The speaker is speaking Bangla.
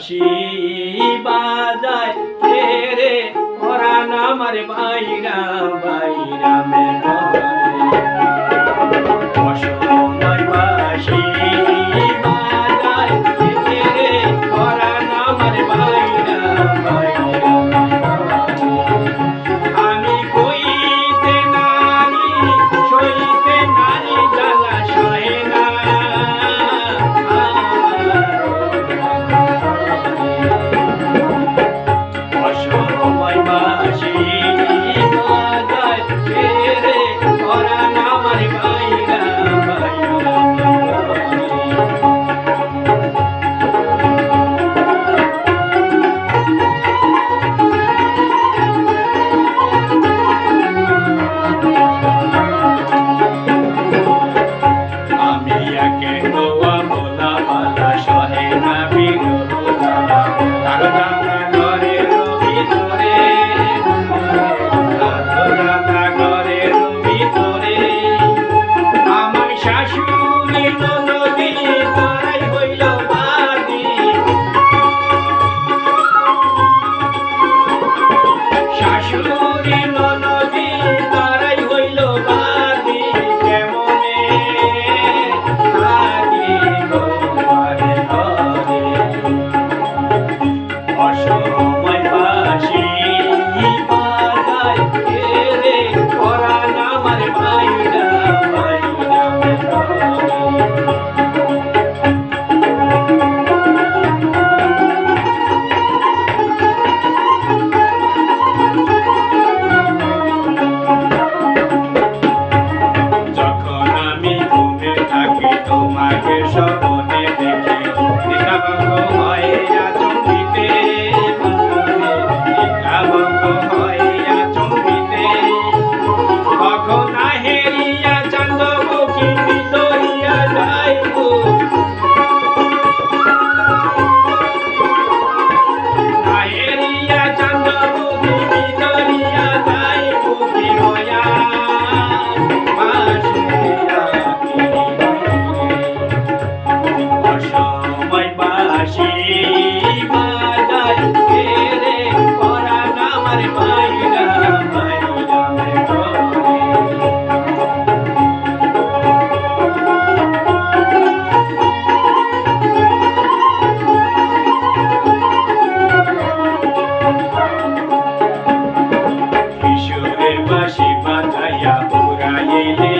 বাঁশি বাজায় কে রে পরাণ আমার বাইরা বাইরা মে অসময় বাঁশি বাজায় কে রে পরাণ আমার বাইরা বাইরা আমি কইতে নারী সইতে নারী জ্বালা সহে না অসময় বাঁশি বাজায় কে রে পরাণ আমার বাইরা বাইরা আমি একে গোয়া মোলা পালা সহে না বিরোধা তার জানা ঘরের ভিতরে রাধা ঘরের ভিতরে আমার শাশুড়ি ননদি তারাই হইল বাদী শাশুড়ি ননদি তারাই হইল বাদী কেমনে থাকি ঘরে ঘরে অসময় বাঁশি বাজায় কে রে পরাণ আমার বাইরা বাইরা যখন আমি ঘুমে থাকি তোমাকে স্বপ্নে দেখি নিকাভঙ্গ হইয়া চমকিতে নিকাভঙ্গ হইয়া চমকিতে কখন হেরিয়া চান্দমুখী ভিতরিয়া যাইব হেরিয়া চান্দমুখী ভিতরিয়া যাইব কি হইয়া অসময় বাঁশি বাজায় কে রে পরাণ আমার বাইরা বাইরা মে কিশোরের বাঁশি বাজাইয়া পুরাইলে